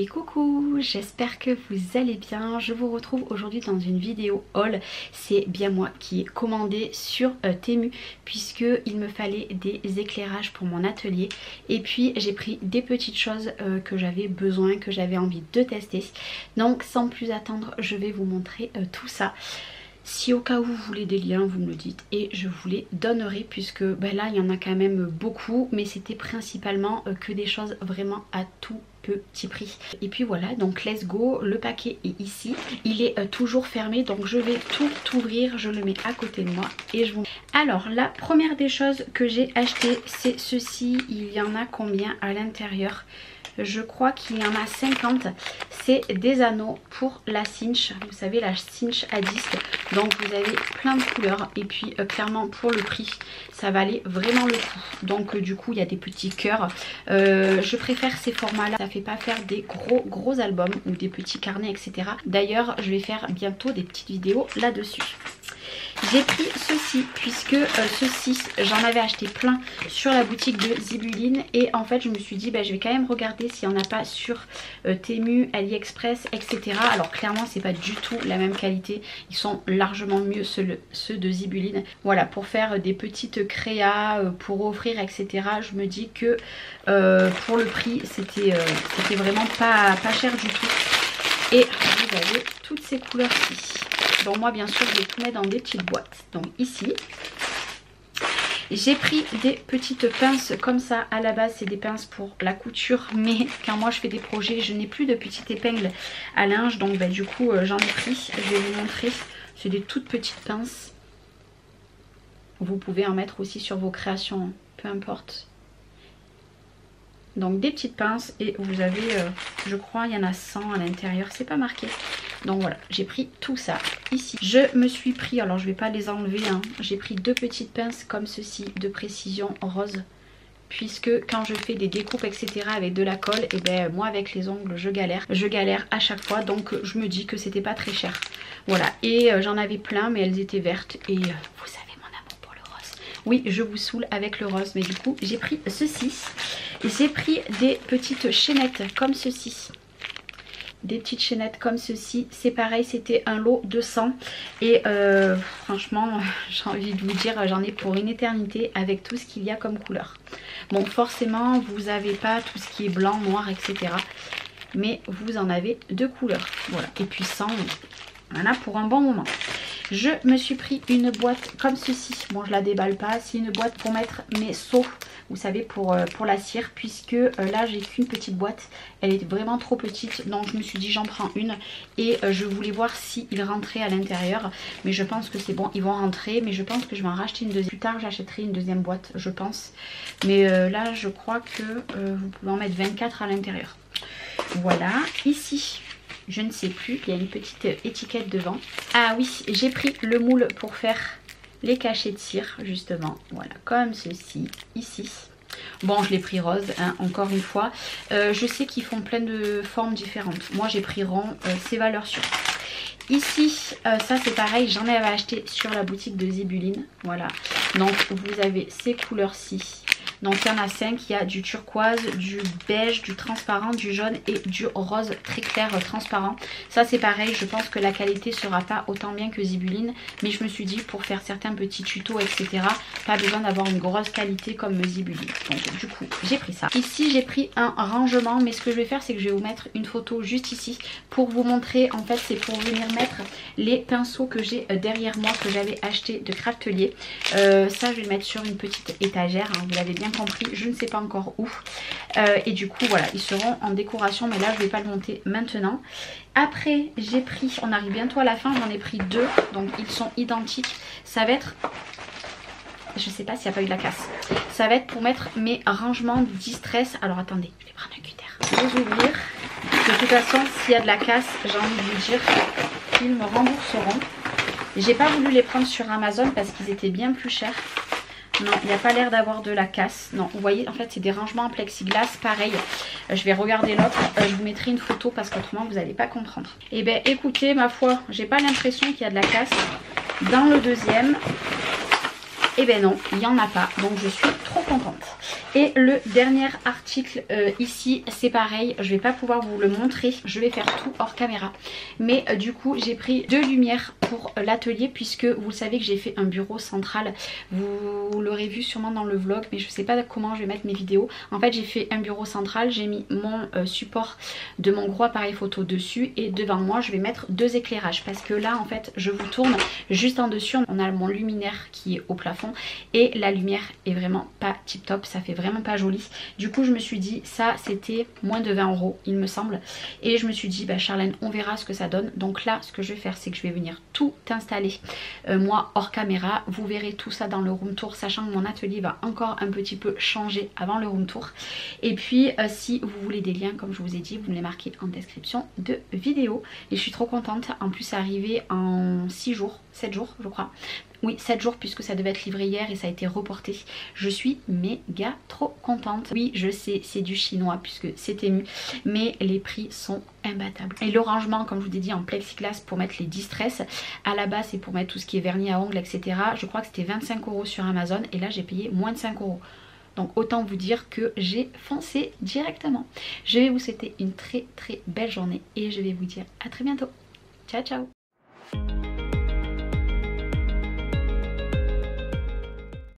Et coucou, j'espère que vous allez bien. Je vous retrouve aujourd'hui dans une vidéo haul. C'est bien moi qui ai commandé sur Temu puisque il me fallait des éclairages pour mon atelier. Et puis j'ai pris des petites choses que j'avais besoin, que j'avais envie de tester. Donc sans plus attendre, je vais vous montrer tout ça. Si au cas où vous voulez des liens, vous me le dites et je vous les donnerai puisque là il y en a quand même beaucoup, mais c'était principalement que des choses vraiment à tout petit prix. Et puis voilà, donc let's go, le paquet est ici, il est toujours fermé, donc je vais tout ouvrir, je le mets à côté de moi et je vous... Alors la première des choses que j'ai acheté, c'est ceci. Il y en a combien à l'intérieur? Je crois qu'il y en a 50. C'est des anneaux pour la cinch. Vous savez, la cinch à disque. Donc vous avez plein de couleurs. Et puis clairement pour le prix, ça valait vraiment le coup. Donc du coup il y a des petits cœurs. Je préfère ces formats là. Ça fait pas faire des gros albums ou des petits carnets, etc. D'ailleurs je vais faire bientôt des petites vidéos là-dessus. J'ai pris ceci puisque ceci j'en avais acheté plein sur la boutique de Zibuline et en fait je me suis dit je vais quand même regarder s'il n'y en a pas sur Temu, AliExpress, etc. Alors clairement c'est pas du tout la même qualité, ils sont largement mieux ceux de Zibuline. Voilà, pour faire des petites créas, pour offrir, etc. Je me dis que pour le prix c'était vraiment pas cher du tout. Et vous avez toutes ces couleurs-ci. Donc moi bien sûr je vais tout mettre dans des petites boîtes. Donc ici j'ai pris des petites pinces comme ça. À la base c'est des pinces pour la couture, mais quand moi je fais des projets je n'ai plus de petites épingles à linge. Donc du coup j'en ai pris. Je vais vous montrer. C'est des toutes petites pinces. Vous pouvez en mettre aussi sur vos créations, peu importe. Donc des petites pinces et vous avez, je crois, il y en a 100 à l'intérieur, c'est pas marqué. Donc voilà, j'ai pris tout ça ici. Je me suis pris, alors je vais pas les enlever, hein, j'ai pris deux petites pinces comme ceci, de précision rose. Puisque quand je fais des découpes, etc. avec de la colle, et moi avec les ongles je galère à chaque fois. Donc je me dis que c'était pas très cher. Voilà, et j'en avais plein mais elles étaient vertes et vous savez. Oui, je vous saoule avec le rose, mais du coup j'ai pris ceci. J'ai pris des petites chaînettes comme ceci. Des petites chaînettes comme ceci. C'est pareil, c'était un lot de 100. Et franchement, j'ai envie de vous dire, j'en ai pour une éternité avec tout ce qu'il y a comme couleur. Bon, forcément, vous n'avez pas tout ce qui est blanc, noir, etc. Mais vous en avez de couleurs. Voilà, et puis 100, on en a pour un bon moment. Je me suis pris une boîte comme ceci. Bon, je la déballe pas. C'est une boîte pour mettre mes seaux, vous savez, pour la cire. Puisque là, j'ai qu'une petite boîte. Elle est vraiment trop petite. Donc, je me suis dit, j'en prends une. Et je voulais voir s'ils rentraient à l'intérieur. Mais je pense que c'est bon, ils vont rentrer. Mais je pense que je vais en racheter une deuxième. Plus tard, j'achèterai une deuxième boîte, je pense. Mais là, je crois que vous pouvez en mettre 24 à l'intérieur. Voilà. Ici, je ne sais plus, il y a une petite étiquette devant. Ah oui, j'ai pris le moule pour faire les cachets de cire, justement. Voilà, comme ceci, ici. Bon, je l'ai pris rose, hein, encore une fois. Je sais qu'ils font plein de formes différentes. Moi, j'ai pris rond, c'est valeur sûre. Ici, ça c'est pareil, j'en avais acheté sur la boutique de Zibuline. Voilà, donc vous avez ces couleurs-ci. Donc il y en a 5, il y a du turquoise, du beige, du transparent, du jaune et du rose très clair transparent. Ça c'est pareil, je pense que la qualité sera pas autant bien que Zibuline. Mais je me suis dit pour faire certains petits tutos, etc. pas besoin d'avoir une grosse qualité comme Zibuline. Donc du coup j'ai pris ça. Ici j'ai pris un rangement, mais ce que je vais faire c'est que je vais vous mettre une photo juste ici pour vous montrer. En fait c'est pour venir mettre les pinceaux que j'ai derrière moi, que j'avais acheté de Craftelier. Ça je vais le mettre sur une petite étagère, hein, vous l'avez bien compris, je ne sais pas encore où. Et du coup voilà, ils seront en décoration, mais là je vais pas le monter maintenant. Après j'ai pris, on arrive bientôt à la fin, j'en ai pris deux, donc ils sont identiques. Ça va être, je sais pas s'il n'y a pas eu de la casse, ça va être pour mettre mes rangements distress. Alors attendez, je vais prendre un cutter, je vais les ouvrir. De toute façon s'il y a de la casse, j'ai envie de vous dire qu'ils me rembourseront. J'ai pas voulu les prendre sur Amazon parce qu'ils étaient bien plus chers. Non, il n'y a pas l'air d'avoir de la casse. Non, vous voyez, en fait, c'est des rangements en plexiglas. Pareil, je vais regarder l'autre. Je vous mettrai une photo parce qu'autrement, vous n'allez pas comprendre. Eh bien, écoutez, ma foi, j'ai pas l'impression qu'il y a de la casse. Dans le deuxième, eh bien non, il n'y en a pas. Donc, je suis trop contente. Et le dernier article ici, c'est pareil, je vais pas pouvoir vous le montrer, je vais faire tout hors caméra. Mais du coup j'ai pris 2 lumières pour l'atelier, puisque vous savez que j'ai fait un bureau central. Vous l'aurez vu sûrement dans le vlog, mais je sais pas comment je vais mettre mes vidéos. En fait j'ai fait un bureau central, j'ai mis mon support de mon gros appareil photo dessus, et devant moi je vais mettre 2 éclairages, parce que là en fait je vous tourne juste en dessus, on a mon luminaire qui est au plafond et la lumière est vraiment pas tip top, ça fait vraiment pas joli. Du coup je me suis dit, ça c'était moins de 20 € il me semble, et je me suis dit bah Charlène, on verra ce que ça donne. Donc là ce que je vais faire, c'est que je vais venir tout installer moi hors caméra. Vous verrez tout ça dans le room tour, sachant que mon atelier va encore un petit peu changer avant le room tour. Et puis si vous voulez des liens, comme je vous ai dit, vous me les marquez en description de vidéo. Et je suis trop contente, en plus c'est arrivé en 6 jours, 7 jours je crois. Oui, 7 jours, puisque ça devait être livré hier et ça a été reporté. Je suis méga trop contente. Oui, je sais, c'est du chinois puisque c'est ému, mais les prix sont imbattables. Et le rangement, comme je vous ai dit, en plexiglas pour mettre les distress. À la base, c'est pour mettre tout ce qui est vernis à ongles, etc. Je crois que c'était 25 € sur Amazon, et là j'ai payé moins de 5 €. Donc autant vous dire que j'ai foncé directement. Je vais vous souhaiter une très très belle journée et je vais vous dire à très bientôt. Ciao ciao.